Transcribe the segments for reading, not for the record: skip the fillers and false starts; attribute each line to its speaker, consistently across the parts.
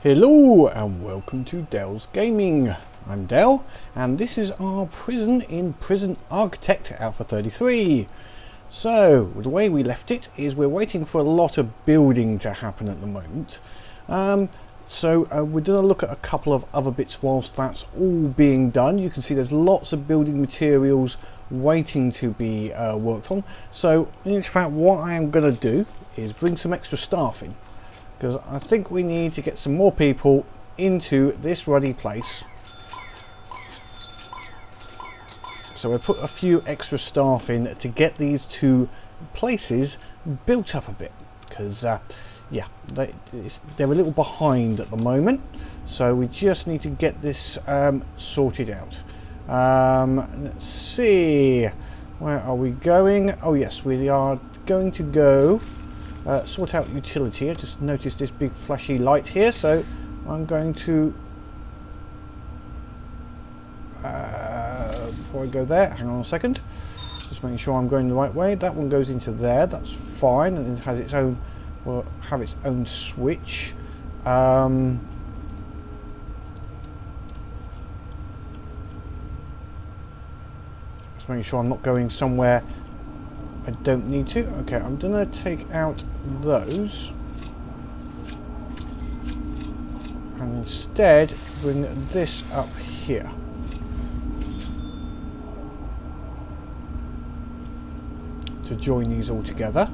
Speaker 1: Hello and welcome to Dell's Gaming. I'm Dell and this is our prison in Prison Architect Alpha33. So the way we left it is we're waiting for a lot of building to happen at the moment. So we're going to look at a couple of other bits whilst that's all being done. You can see there's lots of building materials waiting to be worked on. So in fact what I am going to do is bring some extra staff in, because I think we need to get some more people into this ruddy place. So we'll put a few extra staff in to get these two places built up a bit, because yeah, they're a little behind at the moment. So we just need to get this sorted out. Let's see, where are we going? Oh yes, we are going to go sort out utility. I just noticed this big flashy light here, so I'm going to before I go there, hang on a second, just making sure I'm going the right way. That one goes into there, that's fine, and it has its own, will have its own switch. Just making sure I'm not going somewhere I don't need to. Okay, I'm gonna take out those and instead bring this up here. To join these all together.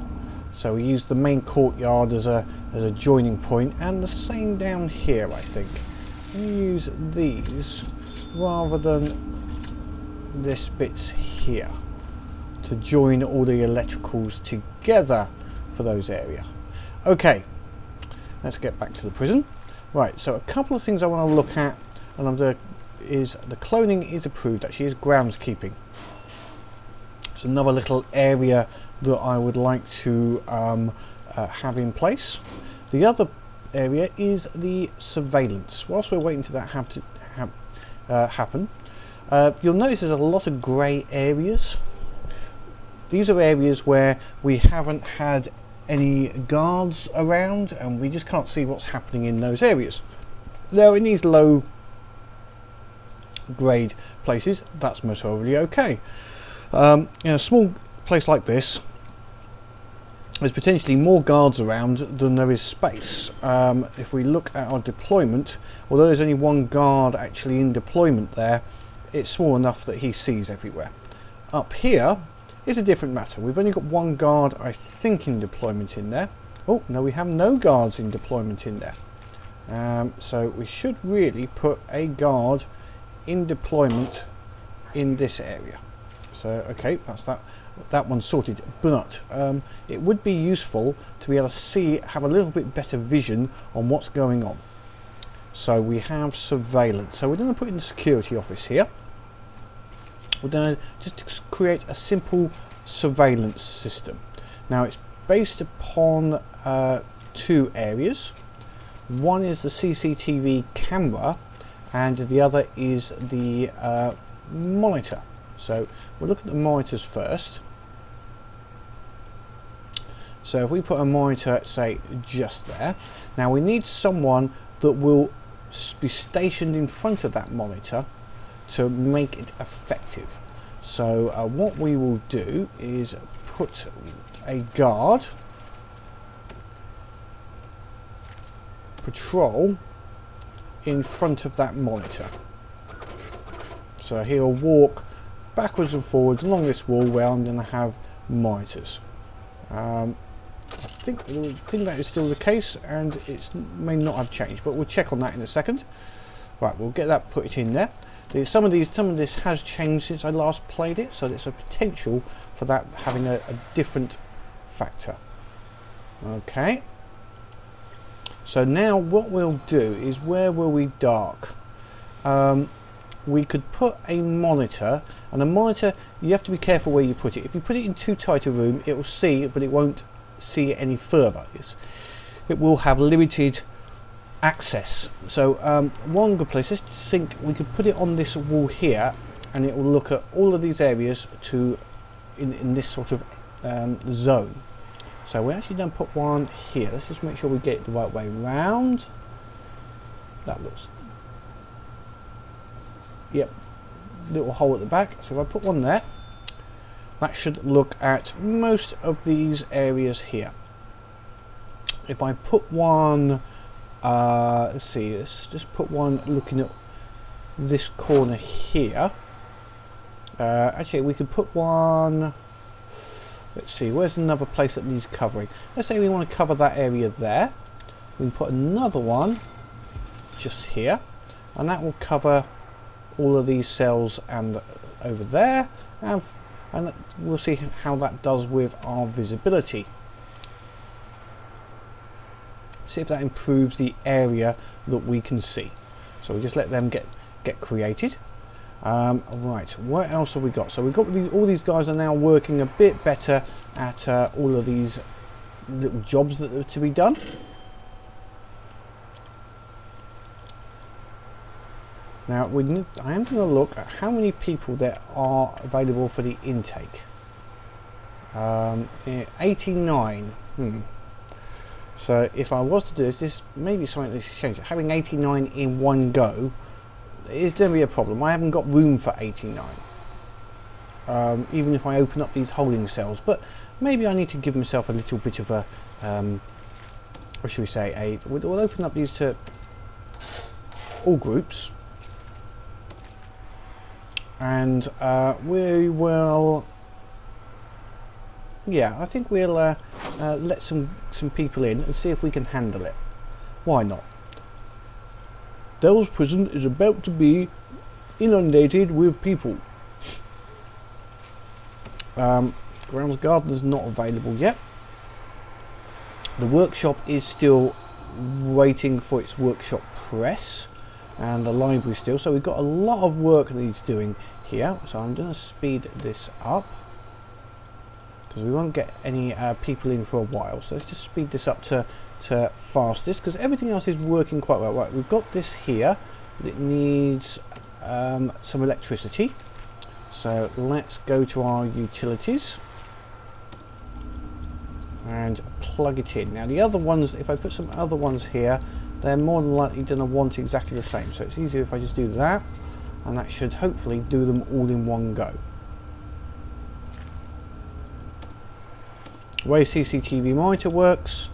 Speaker 1: So we use the main courtyard as a joining point, and the same down here I think. We use these rather than this bits here to join all the electricals together for those area. Okay, let's get back to the prison. Right, so a couple of things I want to look at, and is the cloning is approved. Actually, is groundskeeping. It's another little area that I would like to have in place. The other area is the surveillance. Whilst we're waiting for that happen, you'll notice there's a lot of grey areas. These are areas where we haven't had any guards around and we just can't see what's happening in those areas. Now in these low grade places, that's most probably okay. In a small place like this, there's potentially more guards around than there is space. If we look at our deployment, although there's only one guard actually in deployment there, it's small enough that he sees everywhere. Up here, it's a different matter. We've only got one guard, I think, in deployment in there. Oh, no, we have no guards in deployment in there. So we should really put a guard in deployment in this area. So, okay, that's that one sorted. But it would be useful to be able to have a little bit better vision on what's going on. So we have surveillance. So we're going to put in the security office here. We're going to just create a simple surveillance system. Now it's based upon two areas. One is the CCTV camera and the other is the monitor. So we'll look at the monitors first. So if we put a monitor, say, just there. Now we need someone that will be stationed in front of that monitor to make it effective. So what we will do is put a guard patrol in front of that monitor. So he'll walk backwards and forwards along this wall where I'm going to have monitors. I think that is still the case, and it may not have changed, but we'll check on that in a second. Right, we'll get that put in there. Some of this has changed since I last played it, so there's a potential for that having a different factor. Okay. So now what we'll do is, where will we dark? We could put a monitor, and a monitor, you have to be careful where you put it. If you put it in too tight a room, it will see, but it won't see it any further. It will have limited access. So one good place, let's think we could put it on this wall here, and it will look at all of these areas in this sort of zone. So we're actually going to put one here. Let's just make sure we get it the right way round. That looks, yep, little hole at the back. So if I put one there, that should look at most of these areas here. If I put one, let's see, let's just put one looking at this corner here. Actually, we could put one, let's see, where's another place that needs covering? Let's say we want to cover that area there. We can put another one just here, and that will cover all of these cells and over there, and we'll see how that does with our visibility. See if that improves the area that we can see. So we just let them get created. Right, what else have we got? So we've got all these guys are now working a bit better at all of these little jobs that are to be done. Now I am going to look at how many people there are available for the intake. 89. So if I was to do this may be something that should change. Having 89 in one go is going to be a problem. I haven't got room for 89. Even if I open up these holding cells, but maybe I need to give myself a little bit of a, what should we say, we'll open up these to all groups. And we will, yeah, I think we'll let some people in and see if we can handle it. Why not? Devil's Prison is about to be inundated with people. Grounds Gardener's not available yet. The workshop is still waiting for its workshop press, and the library still, so we've got a lot of work that needs doing here. So I'm going to speed this up because we won't get any people in for a while, so let's just speed this up to fastest, because everything else is working quite well. Right, we've got this here, but it needs some electricity, so let's go to our utilities and plug it in. Now the other ones, if I put some other ones here, they're more than likely going to want exactly the same, so it's easier if I just do that, and that should hopefully do them all in one go. The way CCTV monitor works,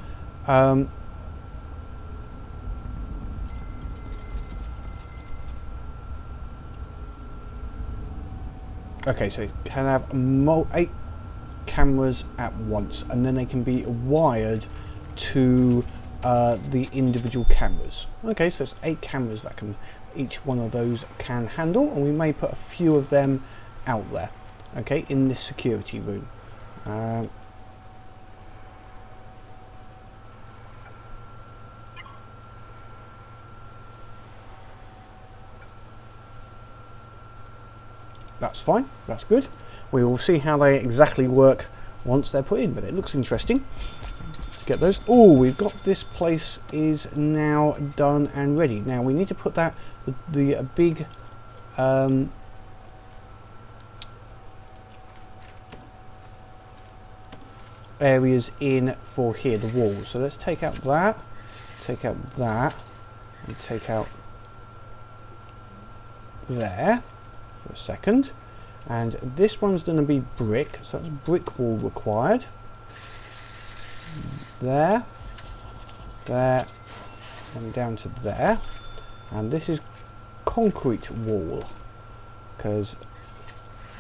Speaker 1: okay, so you can have 8 cameras at once, and then they can be wired to the individual cameras. Okay, so it's 8 cameras that each one of those can handle, and we may put a few of them out there, okay, in this security room. That's fine, that's good. We will see how they exactly work once they're put in, but it looks interesting to get those. Oh, we've got this place is now done and ready. Now we need to put that, the big areas in for here, the walls. So let's take out that, and take out there for a second, and this one's going to be brick, so that's brick wall required. There, and down to there, and this is concrete wall because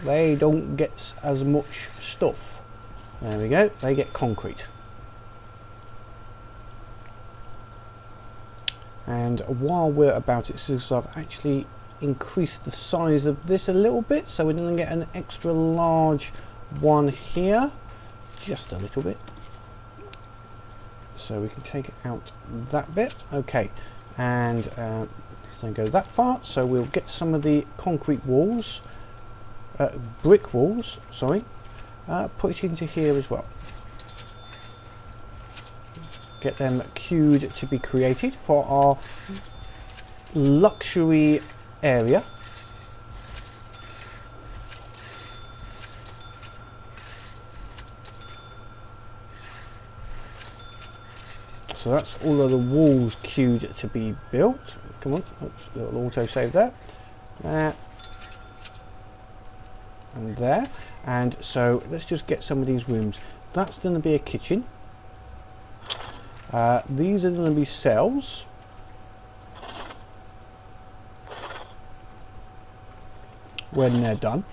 Speaker 1: they don't get as much stuff. There we go, they get concrete. And while we're about it, since I've actually increased the size of this a little bit, so we're going to get an extra large one here, just a little bit, so we can take out that bit. Okay, and let's don't go that far, so we'll get some of the concrete walls, brick walls, sorry, put it into here as well. Get them queued to be created for our luxury area. So that's all of the walls queued to be built. come on, oops, little auto save there, there, and there. And so let's just get some of these rooms. That's going to be a kitchen. These are going to be cells. When they're done.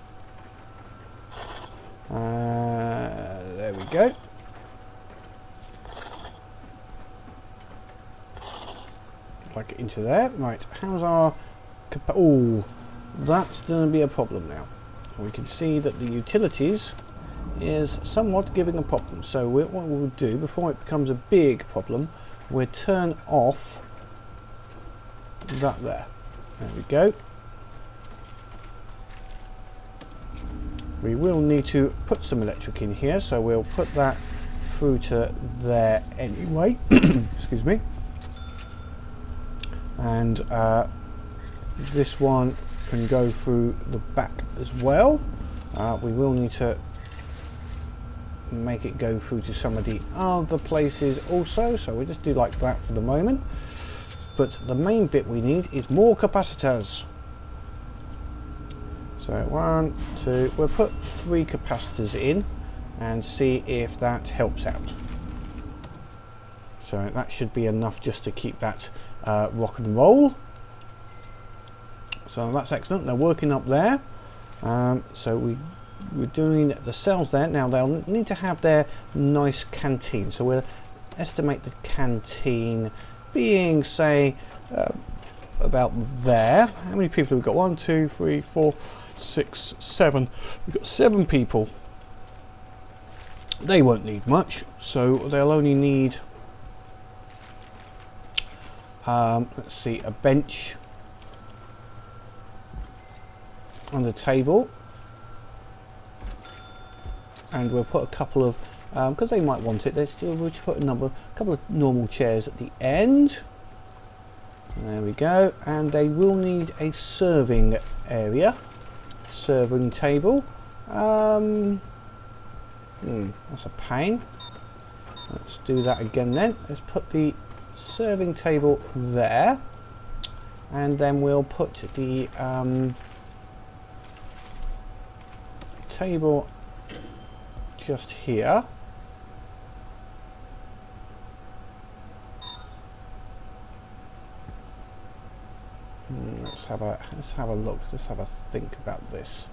Speaker 1: There we go. Plug it into there. Right, how's our... Oh, that's going to be a problem now. We can see that the utilities is somewhat giving a problem. So what we'll do, before it becomes a big problem, we'll turn off that there. There we go. We will need to put some electric in here, so we'll put that through to there anyway. Excuse me. And this one can go through the back as well. We will need to make it go through to some of the other places also, so we'll just do like that for the moment. But the main bit we need is more capacitors. So 1, 2, we'll put 3 capacitors in and see if that helps out. So that should be enough just to keep that rock and roll. So that's excellent, they're working up there. So we're doing the cells there. Now they'll need to have their nice canteen. So we'll estimate the canteen being, say, about there. How many people have we got? 1, 2, 3, 4, 6, 7. We've got 7 people. They won't need much, so they'll only need, let's see, a bench on the table, and we'll put a couple of, because they might want it, we'll just put a couple of normal chairs at the end. There we go, and they will need a serving area, serving table. That's a pain. Let's do that again then. Let's put the serving table there, and then we'll put the table just here. Let's have a look. Let's have a think about this.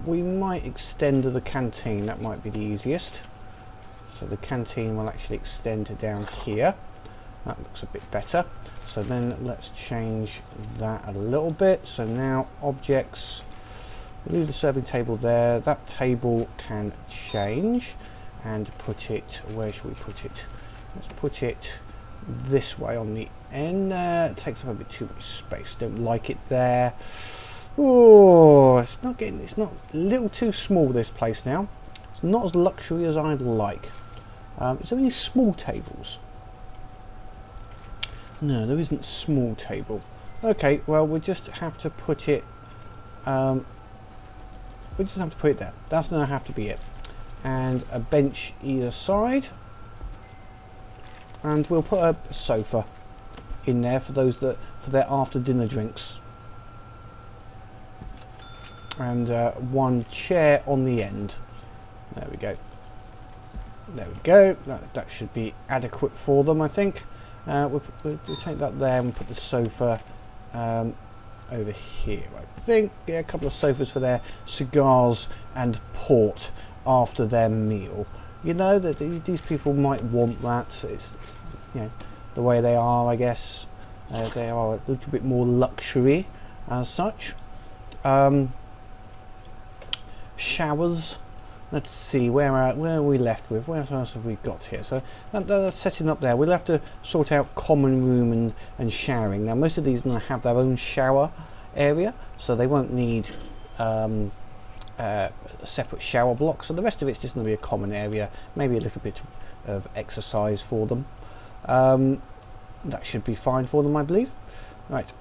Speaker 1: We might extend to the canteen. That might be the easiest. So the canteen will actually extend down here. That looks a bit better. So then let's change that a little bit. So now objects. We'll leave the serving table there. That table can change and put it. Where should we put it? Let's put it this way on the end. It takes up a bit too much space. Don't like it there. Oh, it's not a little too small, this place now. It's not as luxury as I'd like. Is there any small tables? No, there isn't small table. Okay, well we just have to put it. We just have to put it there. That's going to have to be it. And a bench either side. And we'll put a sofa in there for those that for their after dinner drinks. And one chair on the end. There we go. There we go. That should be adequate for them, I think. We'll take that there and put the sofa over here. I think, yeah, a couple of sofas for their cigars and port after their meal. You know that these people might want that. It's you know the way they are, I guess. They are a little bit more luxury as such. Showers. Let's see, where are we left with? Where else have we got here? So that's setting up there. We'll have to sort out common room and showering. Now most of these are going to have their own shower area, so they won't need a separate shower block. So the rest of it's just going to be a common area, maybe a little bit of exercise for them. That should be fine for them, I believe. Right.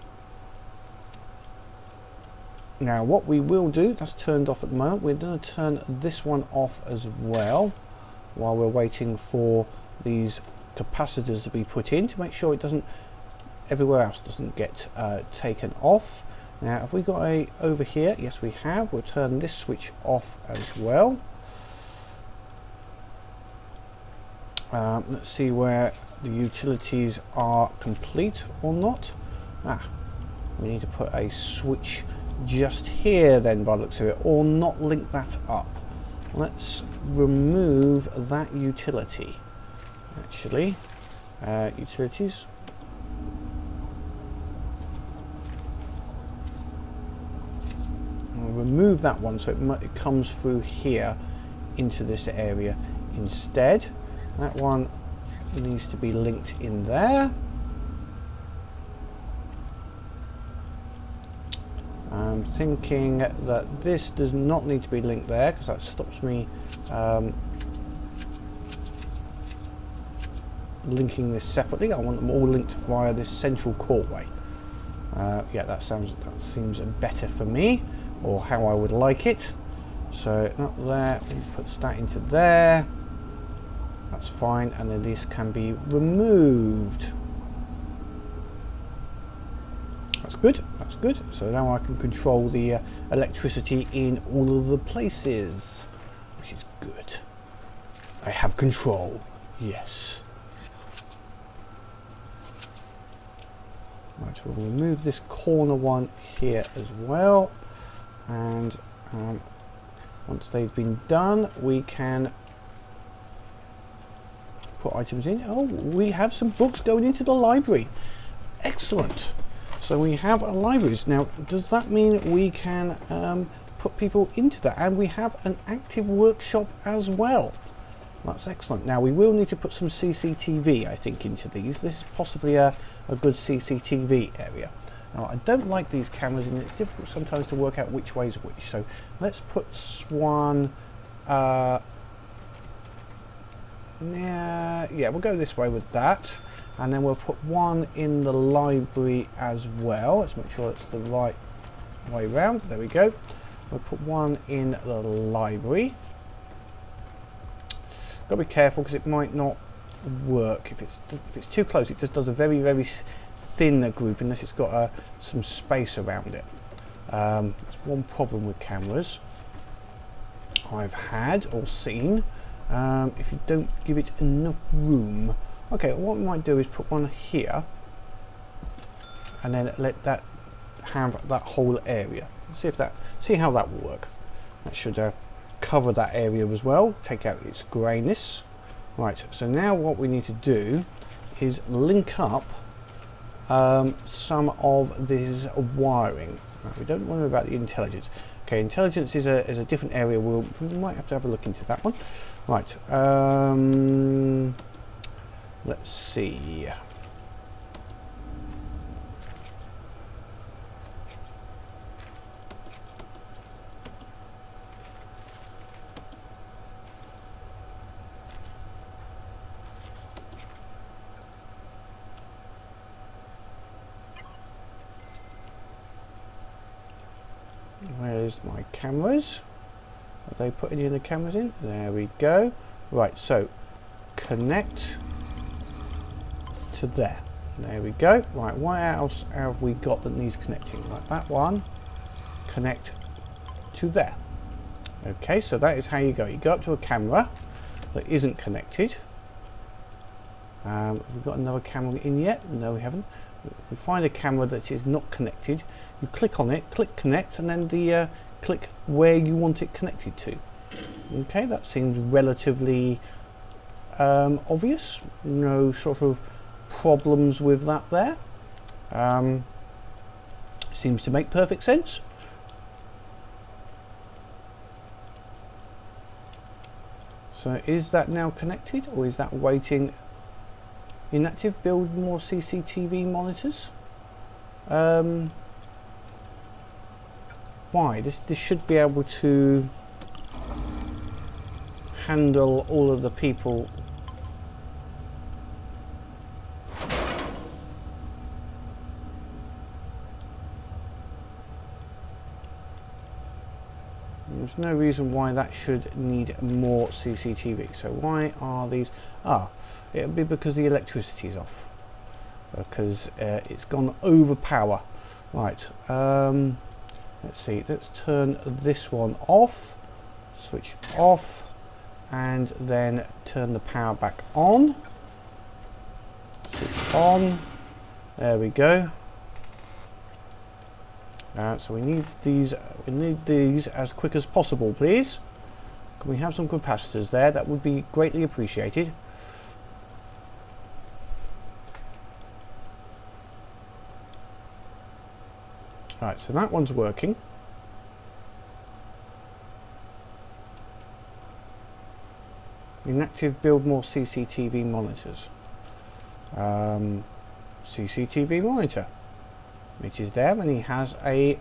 Speaker 1: Now what we will do, that's turned off at the moment, we're going to turn this one off as well while we're waiting for these capacitors to be put in to make sure it doesn't everywhere else doesn't get taken off. Now have we got a over here? Yes we have. We'll turn this switch off as well. Let's see where the utilities are complete or not. We need to put a switch just here then by the looks of it, or not link that up. Let's remove that utility. Actually, utilities. I'll remove that one so it comes through here into this area instead. That one needs to be linked in there. I'm thinking that this does not need to be linked there because that stops me linking this separately. I want them all linked via this central courtway. Yeah, that seems better for me, or how I would like it. So not there, we put that into there. That's fine, and then this can be removed. That's good, that's good. So now I can control the electricity in all of the places, which is good. I have control, yes. Right, we'll remove this corner one here as well, and once they've been done, we can put items in. Oh, we have some books going into the library. Excellent. So we have a library. Now, does that mean we can put people into that? And we have an active workshop as well. That's excellent. Now, we will need to put some CCTV, I think, into these. This is possibly a good CCTV area. Now, I don't like these cameras, and it's difficult sometimes to work out which way is which. So let's put one... yeah, we'll go this way with that, and then we'll put one in the library as well. Let's make sure it's the right way round. There we go. We'll put one in the library. Got to be careful because it might not work if it's too close. It just does a very, very thin group unless it's got some space around it. That's one problem with cameras I've had or seen. If you don't give it enough room. Okay, what we might do is put one here and then let that have that whole area. See how that will work. That should cover that area as well, take out its greyness. Right, so now what we need to do is link up some of this wiring. Right, we don't worry about the intelligence. Okay, intelligence is a different area. We might have to have a look into that one. Right, let's see. Where's my cameras? Are they putting in the cameras in? There we go. Right, so connect to there. There we go. Right, what else have we got that needs connecting? Like that one. Connect to there. Okay, so that is how you go. You go up to a camera that isn't connected. Have we got another camera in yet? No, we haven't. We find a camera that is not connected. You click on it, click connect, and then the click where you want it connected to. Okay, that seems relatively obvious. No sort of problems with that there. Seems to make perfect sense. So is that now connected, or is that waiting? Inactive. Build more CCTV monitors. Why? This should be able to handle all of the people. There's no reason why that should need more CCTV. So why are these? It'll be because the electricity is off. because it's gone over power. Right, let's see, let's turn this one off, switch off, and then turn the power back on. Switch on. There we go. So we need these. We need these as quick as possible, please. Can we have some capacitors there? That would be greatly appreciated. Right, so that one's working. Inactive, build more CCTV monitors. CCTV monitor, which is there, and he has a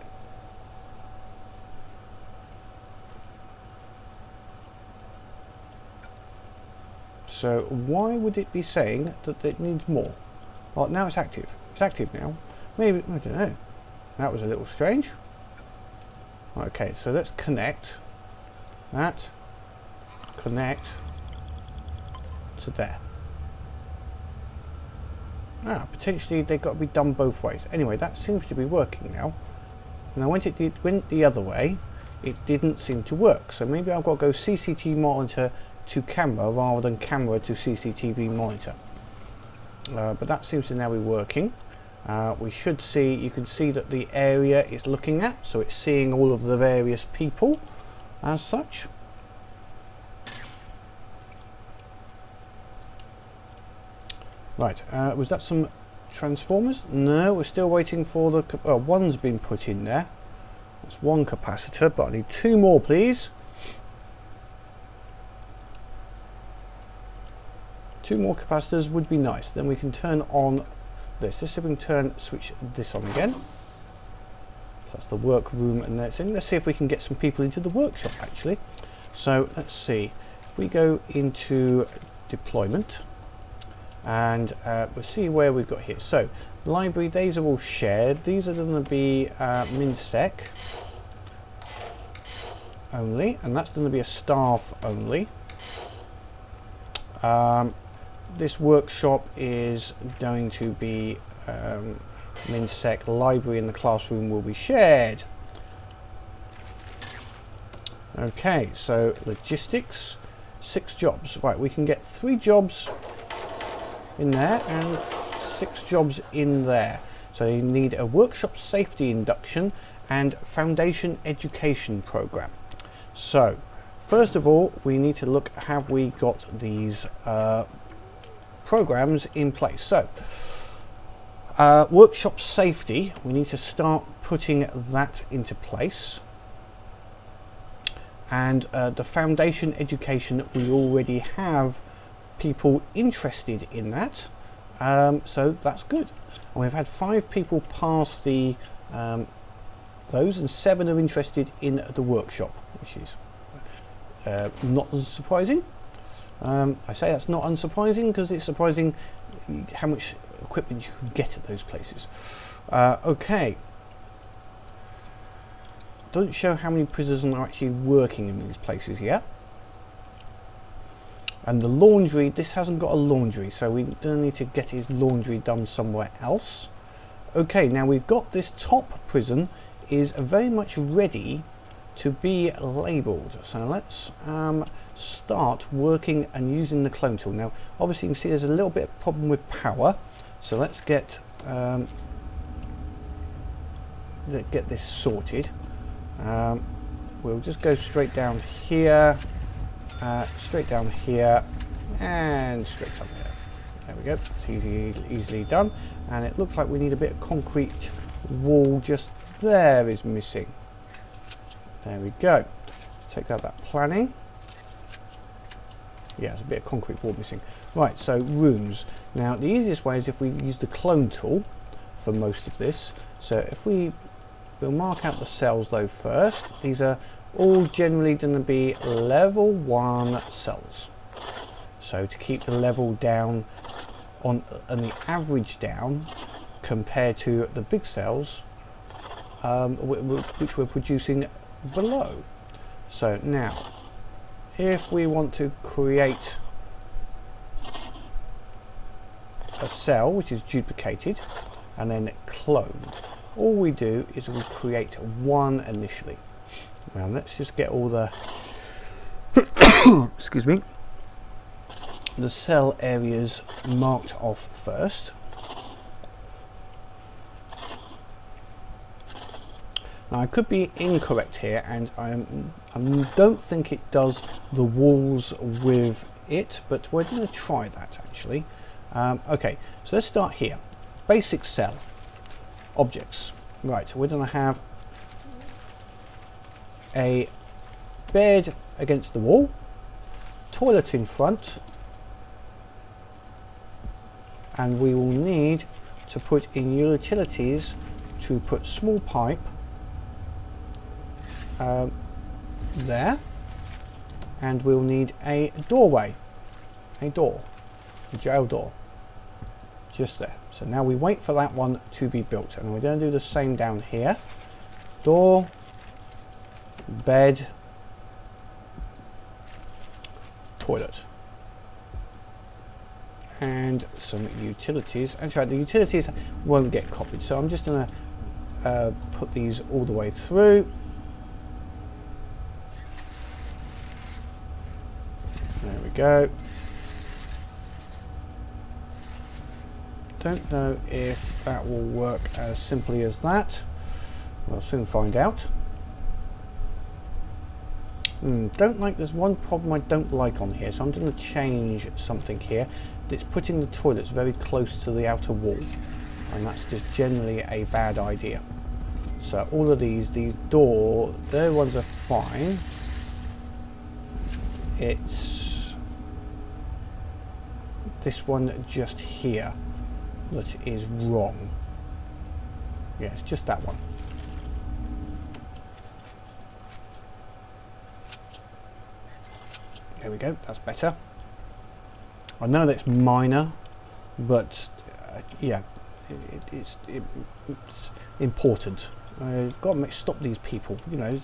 Speaker 1: so why would it be saying that it needs more? Well, now it's active. It's active now. Maybe, I don't know. That was a little strange. Okay, so let's connect that. Connect to there. Potentially they've got to be done both ways. Anyway, that seems to be working now. Now when it went the other way, it didn't seem to work. So maybe I've got to go CCTV monitor to camera rather than camera to CCTV monitor. But that seems to now be working. We should see, you can see that the area is looking at, so it's seeing all of the various people as such. Right, was that some transformers? No, we're still waiting for the, one's been put in there. That's one capacitor, but I need two more, please. Two more capacitors would be nice. Then we can turn on this. Let's see if we can switch this on again. So that's the workroom and that's in. Let's see if we can get some people into the workshop actually. So let's see. If we go into deployment, and we'll see where we've got here. So library, these are all shared. These are going to be MinSec only, and that's going to be a staff only. This workshop is going to be MinSec. Library in the classroom will be shared. Okay, so logistics, 6 jobs. Right, we can get 3 jobs in there and 6 jobs in there. So you need a workshop safety induction and foundation education program. So first of all, we need to look, have we got these programs in place? So workshop safety, we need to start putting that into place. And the foundation education, we already have people interested in that, so that's good. And we've had 5 people pass the those, and 7 are interested in the workshop, which is not surprising. I say that's not unsurprising because it's surprising how much equipment you can get at those places. Okay, doesn't show how many prisoners are actually working in these places yet. And the laundry, this hasn't got a laundry, so we don't need to get his laundry done somewhere else. Okay, now we've got this top prison is very much ready to be labelled. So let's start working and using the clone tool. Now obviously you can see there's a little bit of problem with power, so let's get this sorted. We'll just go straight down here, and straight up there. There we go. It's easily done. And it looks like we need a bit of concrete wall just there is missing. There we go. Take out that planning. Yeah, there's a bit of concrete wall missing. Right, so rooms. Now the easiest way is if we use the clone tool for most of this. So if we'll mark out the cells though first. These are all generally going to be level 1 cells. So to keep the level down on the average down compared to the big cells which we're producing below. So now if we want to create a cell which is duplicated and then cloned. All we do is we create one initially. Now let's just get all the excuse me, the cell areas marked off first. Now I could be incorrect here, and I don't think it does the walls with it, but we're going to try that actually. Okay, so let's start here. Basic cell objects. Right, we're going to have a bed against the wall, toilet in front, and we will need to put in utilities to put small pipe there, and we'll need a doorway, a jail door, just there. So now we wait for that one to be built, and we're going to do the same down here. Door, bed, toilet, and some utilities. Actually, the utilities won't get copied, so I'm just going to put these all the way through. There we go. Don't know if that will work as simply as that. We'll soon find out. There's one problem I don't like on here, so I'm going to change something here. It's putting the toilets very close to the outer wall, and that's just generally a bad idea. So all of these their ones are fine. It's this one just here that is wrong. Yeah, it's just that one. There we go, that's better. I know that's minor, but yeah, it's important. I've got to stop these people, you know.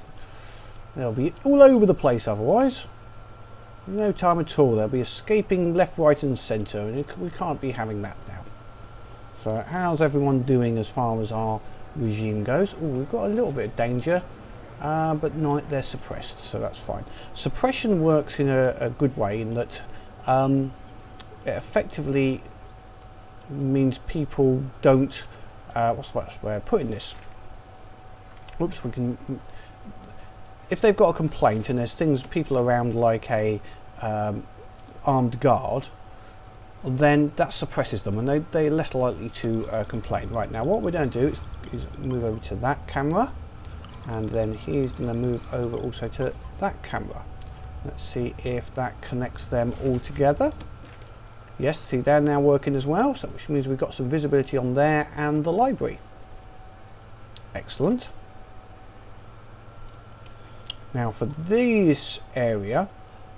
Speaker 1: They'll be all over the place otherwise. No time at all. They'll be escaping left, right and centre, and we can't be having that now. So how's everyone doing as far as our regime goes? Oh, we've got a little bit of danger, but no, they're suppressed, so that's fine. Suppression works in a good way in that it effectively means people don't, what's the best way of putting this? Oops, we can, if they've got a complaint and there's people around like a armed guard, then that suppresses them and they're less likely to complain. Right, now what we're going to do is move over to that camera, and then he's going to move over also to that camera. Let's see if that connects them all together. Yes, see, they're now working as well, so which means we've got some visibility on there and the library. Excellent. Now for this area,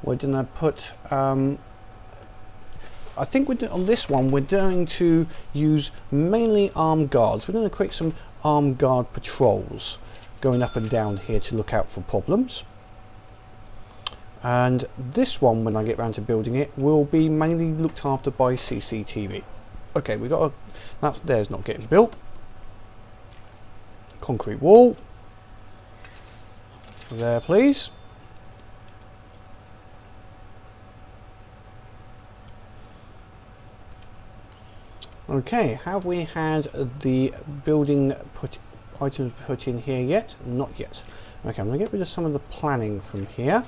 Speaker 1: we're going to put, I think on this one we're going to use mainly armed guards. We're going to create some armed guard patrols going up and down here to look out for problems. And this one, when I get round to building it, will be mainly looked after by CCTV. Okay, we got there's not getting built. Concrete wall. There, please. Okay, have we had the building items put in here yet? Not yet. Okay, I'm going to get rid of some of the planning from here.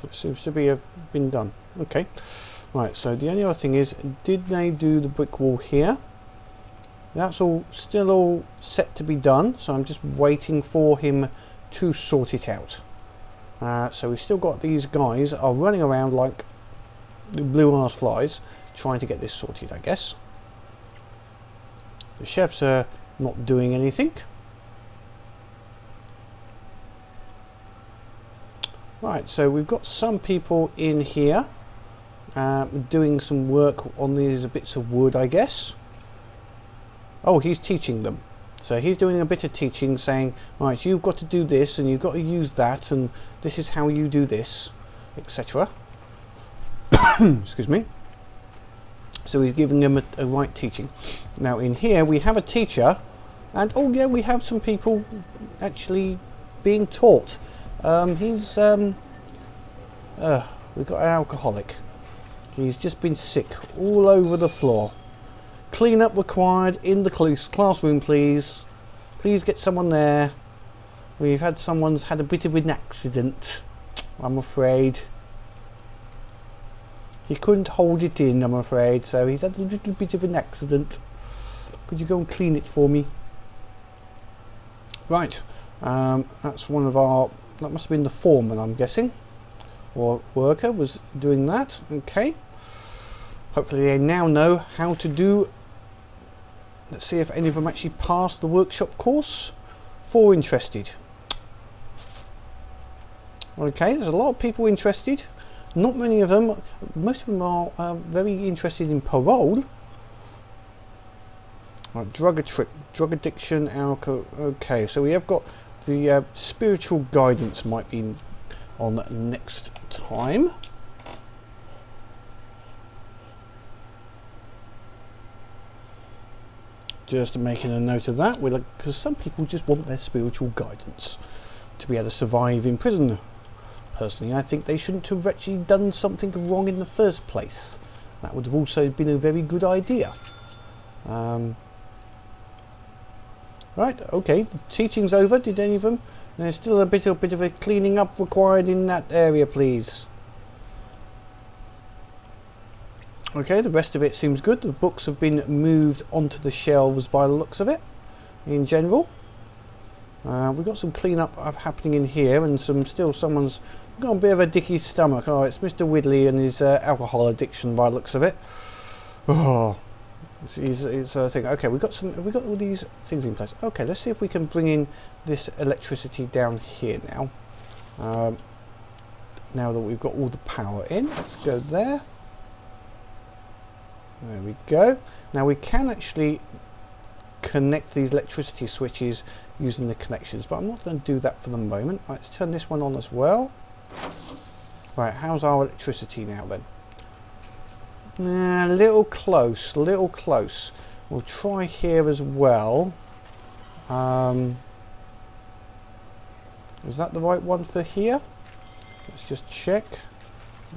Speaker 1: It seems to have been done. Okay. Right, so the only other thing is, did they do the brick wall here? That's still all set to be done, so I'm just waiting for him to sort it out. So we've still got these guys are running around like blue arse flies trying to get this sorted, I guess. The chefs are not doing anything. Right, so we've got some people in here doing some work on these bits of wood, I guess. Oh, he's teaching them. So he's doing a bit of teaching, saying, right, you've got to do this and you've got to use that, and this is how you do this, etc. Excuse me. So he's giving them a right teaching. Now in here we have a teacher, and oh yeah, we have some people actually being taught. We've got an alcoholic. He's just been sick all over the floor. Clean up required in the classroom, please. Please get someone there. We've had someone's had a bit of an accident, I'm afraid. He couldn't hold it in, I'm afraid, so he's had a little bit of an accident. Could you go and clean it for me? Right, that's one of our, that must have been the foreman, I'm guessing, or worker was doing that. Okay, hopefully they now know how to do. Let's see if any of them actually passed the workshop course. 4 interested. Okay, there's a lot of people interested. Not many of them, most of them are very interested in parole. Right, drug addiction, alcohol. Okay, so we have got the spiritual guidance might be on next time. Just making a note of that, because some people just want their spiritual guidance to be able to survive in prison. Personally, I think they shouldn't have actually done something wrong in the first place. That would have also been a very good idea. Right, okay, the teaching's over. Did any of them? There's still a bit of a cleaning up required in that area, please. Okay, the rest of it seems good. The books have been moved onto the shelves by the looks of it, in general. We've got some clean up happening in here, and someone's got a bit of a dicky stomach. Oh, it's Mr. Widley and his alcohol addiction by the looks of it. Oh, it's a thing. Okay, we've got all these things in place. Okay, let's see if we can bring in this electricity down here now. Now that we've got all the power in, let's go there. There we go. Now we can actually connect these electricity switches using the connections, but I'm not going to do that for the moment. Right, let's turn this one on as well. Right, how's our electricity now then? A little close, little close. We'll try here as well. Is that the right one for here? Let's just check.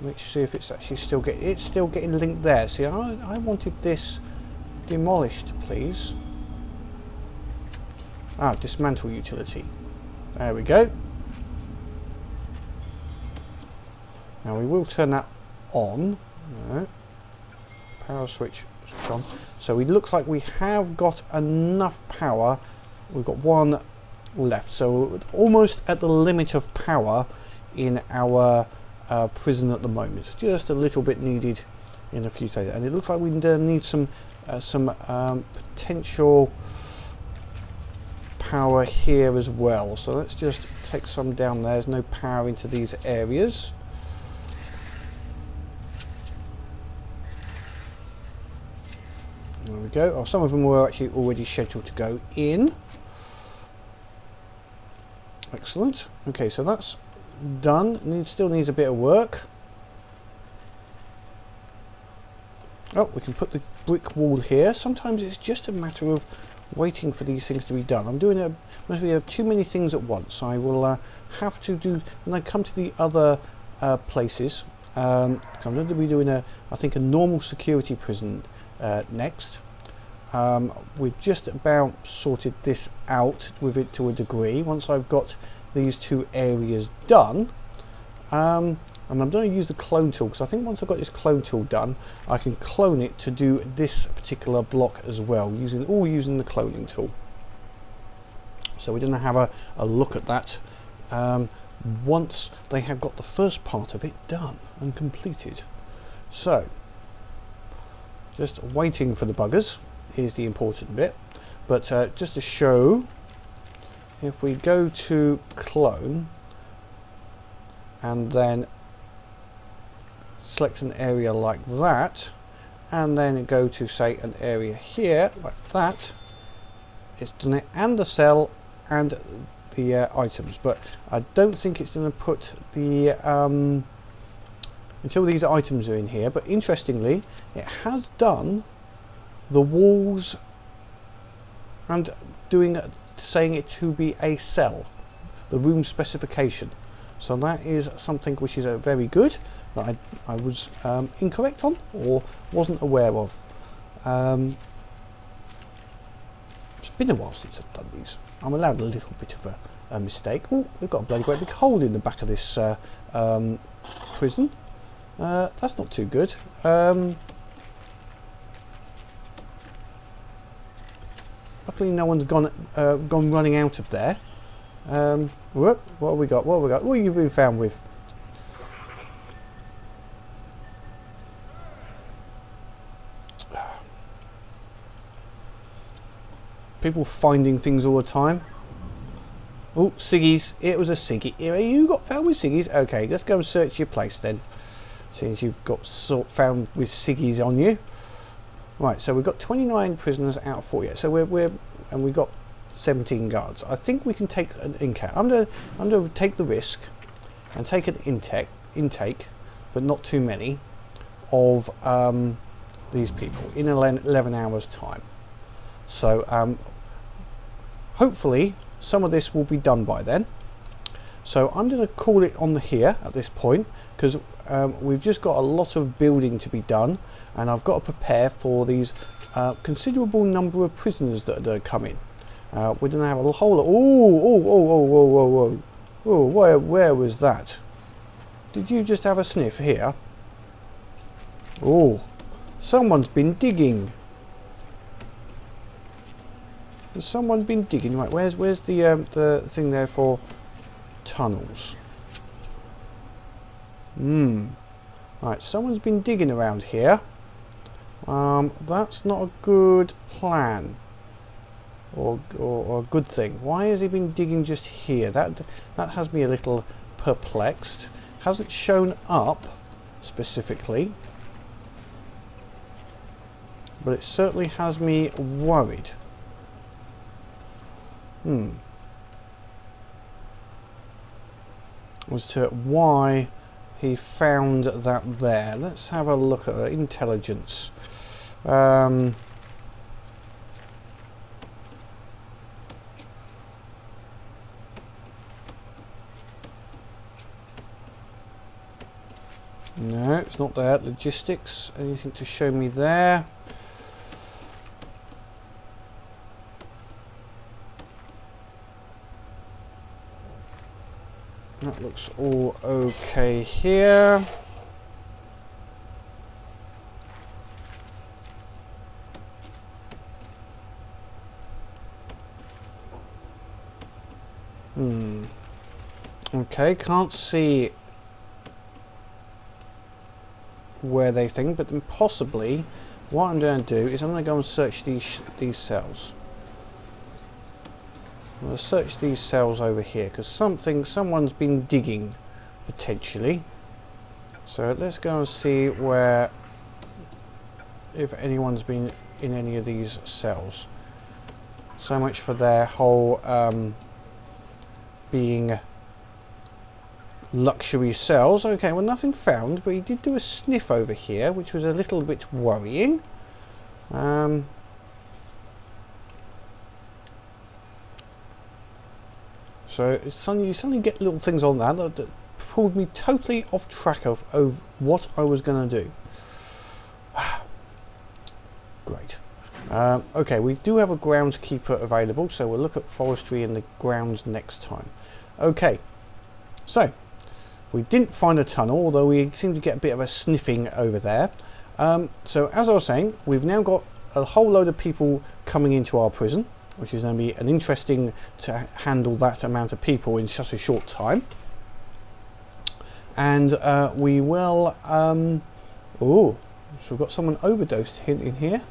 Speaker 1: Let's see if it's actually still getting linked there. See, I wanted this demolished, please. Dismantle utility. There we go. Now we will turn that on. No. Power switch on. So it looks like we have got enough power. We've got one left. So we're almost at the limit of power in our prison at the moment. Just a little bit needed in a few days, and it looks like we need some potential power here as well. So let's just take some down there. There's no power into these areas. There we go. Oh, some of them were actually already scheduled to go in. Excellent. Okay, so that's done. Still needs a bit of work. Oh, we can put the brick wall here. Sometimes it's just a matter of waiting for these things to be done. I'm doing must be too many things at once. I will have to do when I come to the other places. So I'm going to be doing I think a normal security prison next. We've just about sorted this out with it to a degree. Once I've got these 2 areas done, and I'm going to use the clone tool, because I think once I've got this clone tool done, I can clone it to do this particular block as well, using the cloning tool. So we're going to have a look at that once they have got the first part of it done and completed. So just waiting for the buggers is the important bit, but just to show, if we go to clone and then select an area like that, and then go to say an area here like that, it's done it, and the cell and the items, but I don't think it's going to put the until these items are in here. But interestingly, it has done the walls and saying it to be a cell, the room specification. So that is something which is very good, that I was incorrect on or wasn't aware of. It's been a while since I've done these. I'm allowed a little bit of a mistake. Oh, we've got a bloody great big hole in the back of this prison. That's not too good. Luckily no one's gone running out of there. What have we got? What have we got? What have you been found with? People finding things all the time. Oh, ciggies. It was a ciggy. You got found with ciggies? Okay, let's go and search your place then. Since you've got found with ciggies on you. Right, so we've got 29 prisoners out of 48. So and we've got 17 guards. I think we can take an intake. I'm gonna take the risk and take an intake, but not too many, of these people in 11 hours time. So hopefully some of this will be done by then. So I'm going to call it on here at this point, because we've just got a lot of building to be done, and I've got to prepare for these considerable number of prisoners that are coming. We're going to have a whole lot. Oh, where was that? Did you just have a sniff here? Oh, someone's been digging. Has someone been digging? Right, where's the thing there for tunnels? Right, someone's been digging around here. That's not a good plan, or a good thing. Why has he been digging just here? That has me a little perplexed. Hasn't shown up specifically, but it certainly has me worried. As to why he found that there. Let's have a look at the intelligence. No, it's not there. Logistics. Anything to show me there? That looks all okay here. Okay, can't see where they think, but then possibly what I'm going to do is I'm going to go and search these cells. I'm going to search these cells over here, because someone's been digging potentially. So let's go and see if anyone's been in any of these cells. So much for their whole being luxury cells. Okay, well, nothing found, but he did do a sniff over here, which was a little bit worrying. So you suddenly get little things on that pulled me totally off track of what I was going to do. Great. Okay, we do have a groundskeeper available, so we'll look at forestry in the grounds next time. Okay, so we didn't find a tunnel, although we seem to get a bit of a sniffing over there. So as I was saying, we've now got a whole load of people coming into our prison, which is going to be an interesting to handle that amount of people in such a short time. And we will oh, so we've got someone overdosed in here.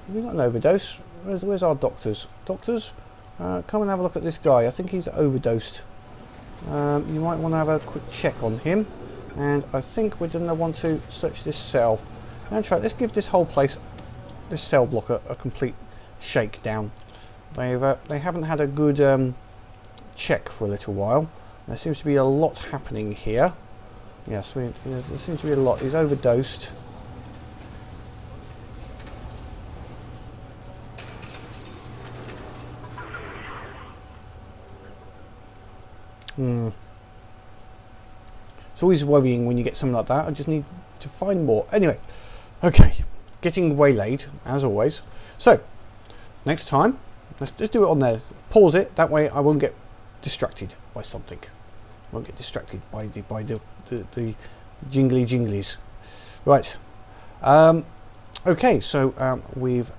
Speaker 1: Have we got an overdose? Where's our doctors? Doctors, come and have a look at this guy. I think he's overdosed. You might want to have a quick check on him. And I think we're going to want to search this cell. In fact, let's give this whole place, this cell block, a complete shakedown. They haven't had a good check for a little while. There seems to be a lot happening here. Yes, there seems to be a lot. He's overdosed. It's always worrying when you get something like that. I just need to find more. Anyway, okay, getting waylaid as always. So next time, let's just do it on there. Pause it. That way I won't get distracted by something. I won't get distracted by the jingly jinglies. Right. Okay. So we've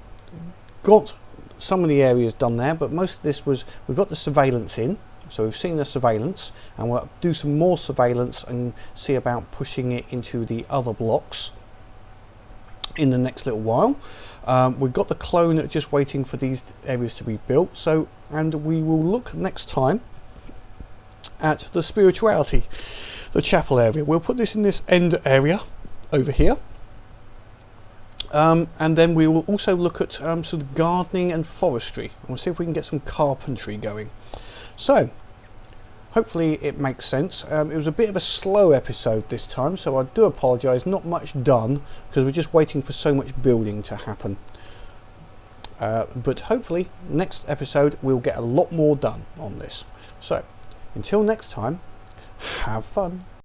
Speaker 1: got some of the areas done there, but most of this was we've got the surveillance in. So we've seen the surveillance, and we'll do some more surveillance and see about pushing it into the other blocks in the next little while. We've got the clone just waiting for these areas to be built. So, and we will look next time at the spirituality, the chapel area. We'll put this in this end area over here. And then we will also look at sort of gardening and forestry. And we'll see if we can get some carpentry going. So, hopefully it makes sense. It was a bit of a slow episode this time, so I do apologise. Not much done, because we're just waiting for so much building to happen. But hopefully, next episode we'll get a lot more done on this. So, until next time, have fun.